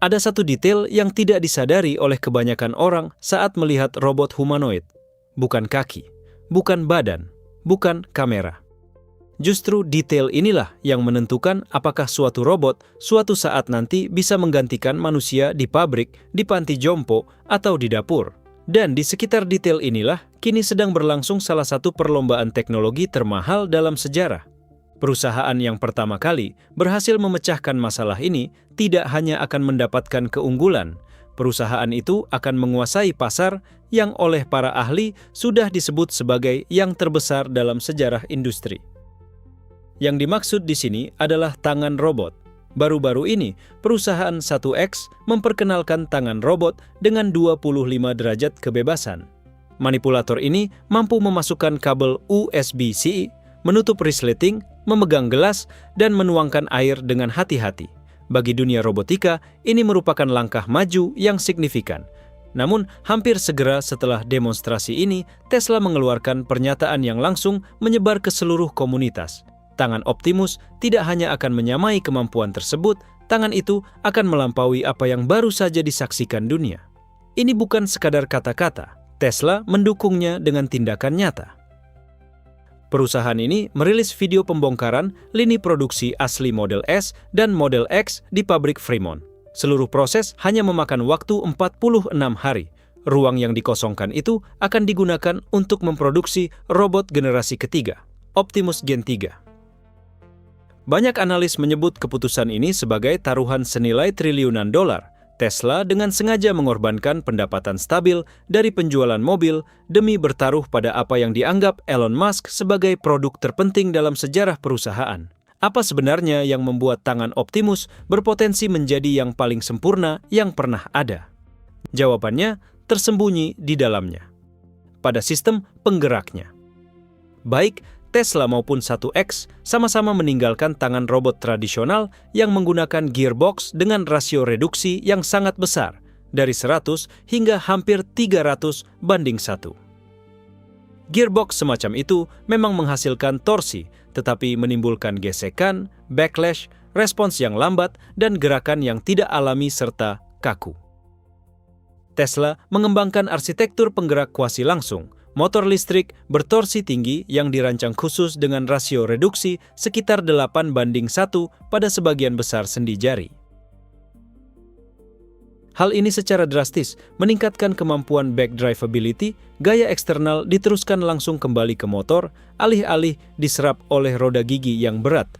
Ada satu detail yang tidak disadari oleh kebanyakan orang saat melihat robot humanoid. Bukan kaki, bukan badan, bukan kamera. Justru detail inilah yang menentukan apakah suatu robot suatu saat nanti bisa menggantikan manusia di pabrik, di panti jompo, atau di dapur. Dan di sekitar detail inilah kini sedang berlangsung salah satu perlombaan teknologi termahal dalam sejarah. Perusahaan yang pertama kali berhasil memecahkan masalah ini tidak hanya akan mendapatkan keunggulan, perusahaan itu akan menguasai pasar yang oleh para ahli sudah disebut sebagai yang terbesar dalam sejarah industri. Yang dimaksud di sini adalah tangan robot. Baru-baru ini, perusahaan 1X memperkenalkan tangan robot dengan 25 derajat kebebasan. Manipulator ini mampu memasukkan kabel USB-C, menutup resleting, memegang gelas, dan menuangkan air dengan hati-hati. Bagi dunia robotika, ini merupakan langkah maju yang signifikan. Namun, hampir segera setelah demonstrasi ini, Tesla mengeluarkan pernyataan yang langsung menyebar ke seluruh komunitas. Tangan Optimus tidak hanya akan menyamai kemampuan tersebut, tangan itu akan melampaui apa yang baru saja disaksikan dunia. Ini bukan sekadar kata-kata, Tesla mendukungnya dengan tindakan nyata. Perusahaan ini merilis video pembongkaran lini produksi asli Model S dan Model X di pabrik Fremont. Seluruh proses hanya memakan waktu 46 hari. Ruang yang dikosongkan itu akan digunakan untuk memproduksi robot generasi ketiga, Optimus Gen 3. Banyak analis menyebut keputusan ini sebagai taruhan senilai triliunan dolar. Tesla dengan sengaja mengorbankan pendapatan stabil dari penjualan mobil demi bertaruh pada apa yang dianggap Elon Musk sebagai produk terpenting dalam sejarah perusahaan. Apa sebenarnya yang membuat tangan Optimus berpotensi menjadi yang paling sempurna yang pernah ada? Jawabannya tersembunyi di dalamnya. Pada sistem penggeraknya. Baik Tesla maupun 1X sama-sama meninggalkan tangan robot tradisional yang menggunakan gearbox dengan rasio reduksi yang sangat besar, dari 100 hingga hampir 300:1. Gearbox semacam itu memang menghasilkan torsi, tetapi menimbulkan gesekan, backlash, respons yang lambat, dan gerakan yang tidak alami serta kaku. Tesla mengembangkan arsitektur penggerak kuasi langsung, motor listrik bertorsi tinggi yang dirancang khusus dengan rasio reduksi sekitar 8:1 pada sebagian besar sendi jari. Hal ini secara drastis meningkatkan kemampuan back drivability, gaya eksternal diteruskan langsung kembali ke motor, alih-alih diserap oleh roda gigi yang berat.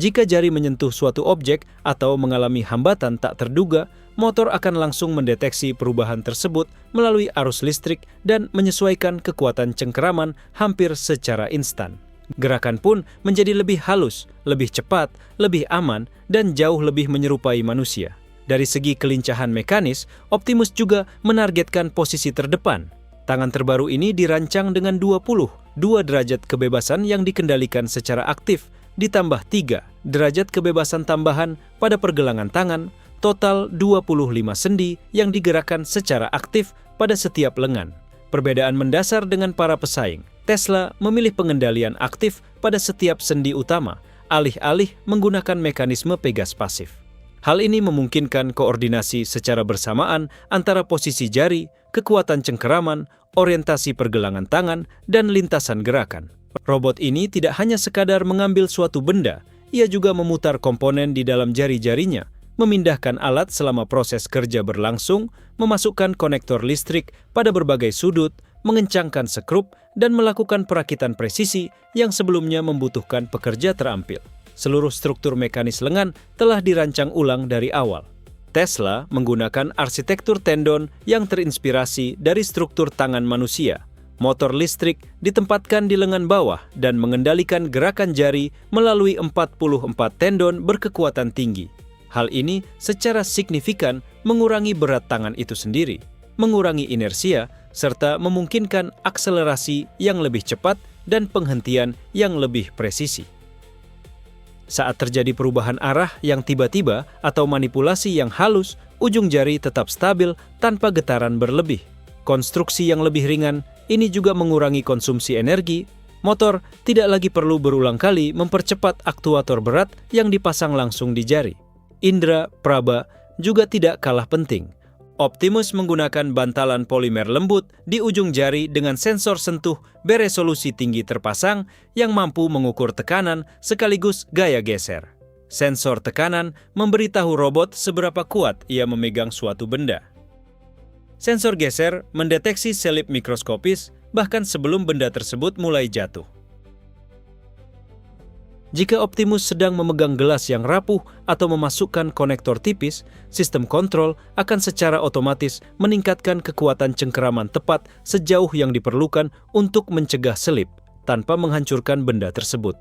Jika jari menyentuh suatu objek atau mengalami hambatan tak terduga, motor akan langsung mendeteksi perubahan tersebut melalui arus listrik dan menyesuaikan kekuatan cengkeraman hampir secara instan. Gerakan pun menjadi lebih halus, lebih cepat, lebih aman, dan jauh lebih menyerupai manusia. Dari segi kelincahan mekanis, Optimus juga menargetkan posisi terdepan. Tangan terbaru ini dirancang dengan 22 derajat kebebasan yang dikendalikan secara aktif, ditambah 3 derajat kebebasan tambahan pada pergelangan tangan, total 25 sendi yang digerakkan secara aktif pada setiap lengan. Perbedaan mendasar dengan para pesaing. Tesla memilih pengendalian aktif pada setiap sendi utama, alih-alih menggunakan mekanisme pegas pasif. Hal ini memungkinkan koordinasi secara bersamaan antara posisi jari, kekuatan cengkeraman, orientasi pergelangan tangan, dan lintasan gerakan. Robot ini tidak hanya sekadar mengambil suatu benda, ia juga memutar komponen di dalam jari-jarinya, memindahkan alat selama proses kerja berlangsung, memasukkan konektor listrik pada berbagai sudut, mengencangkan sekrup, dan melakukan perakitan presisi yang sebelumnya membutuhkan pekerja terampil. Seluruh struktur mekanis lengan telah dirancang ulang dari awal. Tesla menggunakan arsitektur tendon yang terinspirasi dari struktur tangan manusia. Motor listrik ditempatkan di lengan bawah dan mengendalikan gerakan jari melalui 44 tendon berkekuatan tinggi. Hal ini secara signifikan mengurangi berat tangan itu sendiri, mengurangi inersia, serta memungkinkan akselerasi yang lebih cepat dan penghentian yang lebih presisi. Saat terjadi perubahan arah yang tiba-tiba atau manipulasi yang halus, ujung jari tetap stabil tanpa getaran berlebih. Konstruksi yang lebih ringan ini juga mengurangi konsumsi energi. Motor tidak lagi perlu berulang kali mempercepat aktuator berat yang dipasang langsung di jari. Indra, praba, juga tidak kalah penting. Optimus menggunakan bantalan polimer lembut di ujung jari dengan sensor sentuh beresolusi tinggi terpasang yang mampu mengukur tekanan sekaligus gaya geser. Sensor tekanan memberitahu robot seberapa kuat ia memegang suatu benda. Sensor geser mendeteksi selip mikroskopis bahkan sebelum benda tersebut mulai jatuh. Jika Optimus sedang memegang gelas yang rapuh atau memasukkan konektor tipis, sistem kontrol akan secara otomatis meningkatkan kekuatan cengkeraman tepat sejauh yang diperlukan untuk mencegah selip tanpa menghancurkan benda tersebut.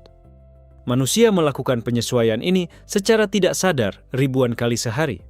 Manusia melakukan penyesuaian ini secara tidak sadar ribuan kali sehari.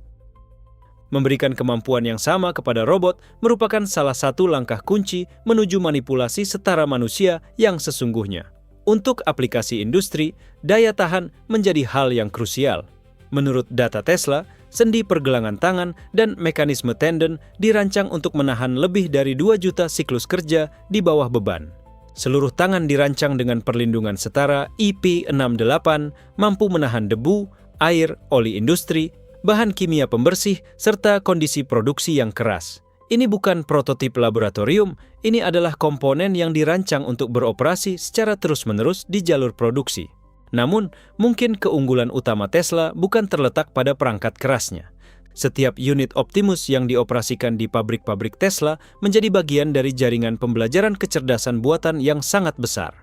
Memberikan kemampuan yang sama kepada robot merupakan salah satu langkah kunci menuju manipulasi setara manusia yang sesungguhnya. Untuk aplikasi industri, daya tahan menjadi hal yang krusial. Menurut data Tesla, sendi pergelangan tangan dan mekanisme tendon dirancang untuk menahan lebih dari 2 juta siklus kerja di bawah beban. Seluruh tangan dirancang dengan perlindungan setara IP68, mampu menahan debu, air, oli industri, bahan kimia pembersih, serta kondisi produksi yang keras. Ini bukan prototip laboratorium, ini adalah komponen yang dirancang untuk beroperasi secara terus-menerus di jalur produksi. Namun, mungkin keunggulan utama Tesla bukan terletak pada perangkat kerasnya. Setiap unit Optimus yang dioperasikan di pabrik-pabrik Tesla menjadi bagian dari jaringan pembelajaran kecerdasan buatan yang sangat besar.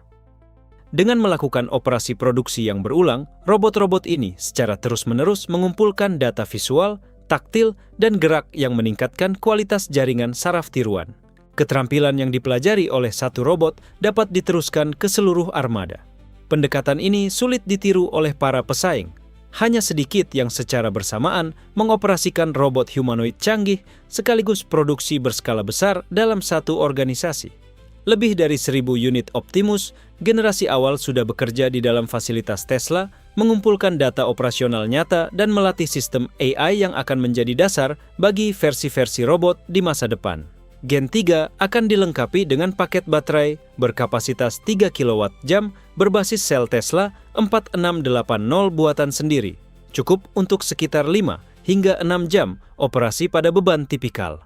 Dengan melakukan operasi produksi yang berulang, robot-robot ini secara terus-menerus mengumpulkan data visual, taktil, dan gerak yang meningkatkan kualitas jaringan saraf tiruan. Keterampilan yang dipelajari oleh satu robot dapat diteruskan ke seluruh armada. Pendekatan ini sulit ditiru oleh para pesaing. Hanya sedikit yang secara bersamaan mengoperasikan robot humanoid canggih sekaligus produksi berskala besar dalam satu organisasi. Lebih dari 1.000 unit Optimus, generasi awal sudah bekerja di dalam fasilitas Tesla, mengumpulkan data operasional nyata dan melatih sistem AI yang akan menjadi dasar bagi versi-versi robot di masa depan. Gen 3 akan dilengkapi dengan paket baterai berkapasitas 3 kWh berbasis sel Tesla 4680 buatan sendiri, cukup untuk sekitar 5 hingga 6 jam operasi pada beban tipikal.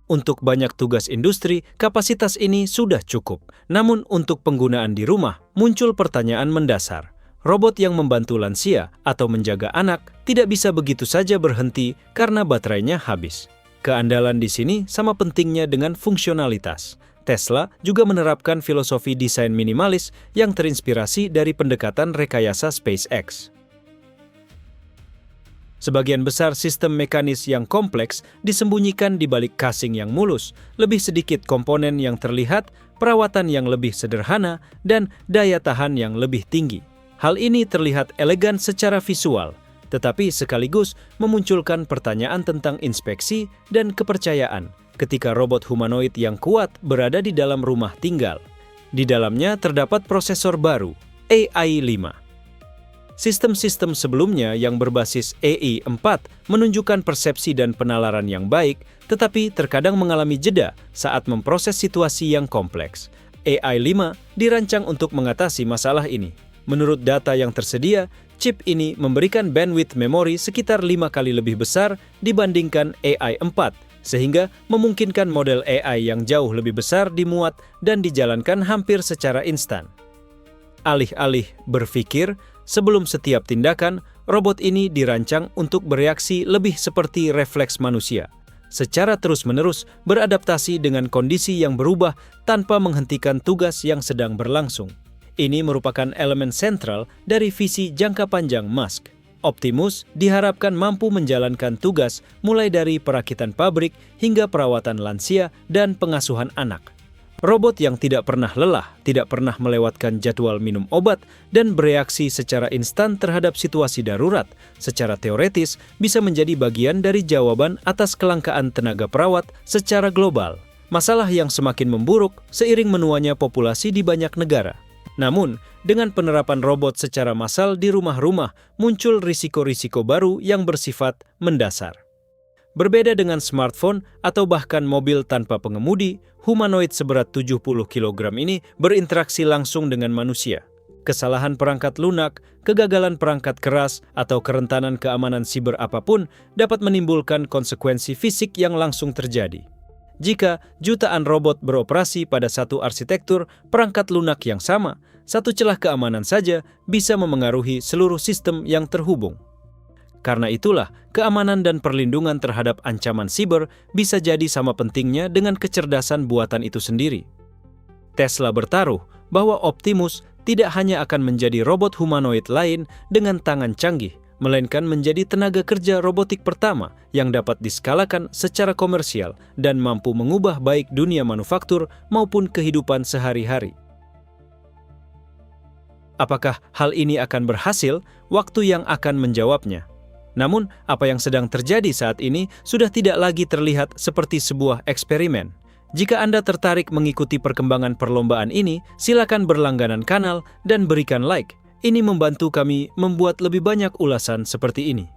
Untuk banyak tugas industri, kapasitas ini sudah cukup. Namun untuk penggunaan di rumah, muncul pertanyaan mendasar. Robot yang membantu lansia atau menjaga anak tidak bisa begitu saja berhenti karena baterainya habis. Keandalan di sini sama pentingnya dengan fungsionalitas. Tesla juga menerapkan filosofi desain minimalis yang terinspirasi dari pendekatan rekayasa SpaceX. Sebagian besar sistem mekanis yang kompleks disembunyikan di balik casing yang mulus, lebih sedikit komponen yang terlihat, perawatan yang lebih sederhana, dan daya tahan yang lebih tinggi. Hal ini terlihat elegan secara visual, tetapi sekaligus memunculkan pertanyaan tentang inspeksi dan kepercayaan ketika robot humanoid yang kuat berada di dalam rumah tinggal. Di dalamnya terdapat prosesor baru, AI5. Sistem-sistem sebelumnya yang berbasis AI4 menunjukkan persepsi dan penalaran yang baik, tetapi terkadang mengalami jeda saat memproses situasi yang kompleks. AI5 dirancang untuk mengatasi masalah ini. Menurut data yang tersedia, chip ini memberikan bandwidth memori sekitar 5 kali lebih besar dibandingkan AI4, sehingga memungkinkan model AI yang jauh lebih besar dimuat dan dijalankan hampir secara instan. Alih-alih berpikir, sebelum setiap tindakan, robot ini dirancang untuk bereaksi lebih seperti refleks manusia, secara terus-menerus beradaptasi dengan kondisi yang berubah tanpa menghentikan tugas yang sedang berlangsung. Ini merupakan elemen sentral dari visi jangka panjang Musk. Optimus diharapkan mampu menjalankan tugas mulai dari perakitan pabrik hingga perawatan lansia dan pengasuhan anak. Robot yang tidak pernah lelah, tidak pernah melewatkan jadwal minum obat, dan bereaksi secara instan terhadap situasi darurat, secara teoretis bisa menjadi bagian dari jawaban atas kelangkaan tenaga perawat secara global. Masalah yang semakin memburuk seiring menuanya populasi di banyak negara. Namun, dengan penerapan robot secara massal di rumah-rumah, muncul risiko-risiko baru yang bersifat mendasar. Berbeda dengan smartphone atau bahkan mobil tanpa pengemudi, humanoid seberat 70 kg ini berinteraksi langsung dengan manusia. kesalahan perangkat lunak, kegagalan perangkat keras, atau kerentanan keamanan siber apapun dapat menimbulkan konsekuensi fisik yang langsung terjadi. Jika jutaan robot beroperasi pada satu arsitektur perangkat lunak yang sama, satu celah keamanan saja bisa memengaruhi seluruh sistem yang terhubung. Karena itulah, keamanan dan perlindungan terhadap ancaman siber bisa jadi sama pentingnya dengan kecerdasan buatan itu sendiri. Tesla bertaruh bahwa Optimus tidak hanya akan menjadi robot humanoid lain dengan tangan canggih, melainkan menjadi tenaga kerja robotik pertama yang dapat diskalakan secara komersial dan mampu mengubah baik dunia manufaktur maupun kehidupan sehari-hari. Apakah hal ini akan berhasil? Waktu yang akan menjawabnya. Namun, apa yang sedang terjadi saat ini sudah tidak lagi terlihat seperti sebuah eksperimen. Jika Anda tertarik mengikuti perkembangan perlombaan ini, silakan berlangganan kanal dan berikan like. Ini membantu kami membuat lebih banyak ulasan seperti ini.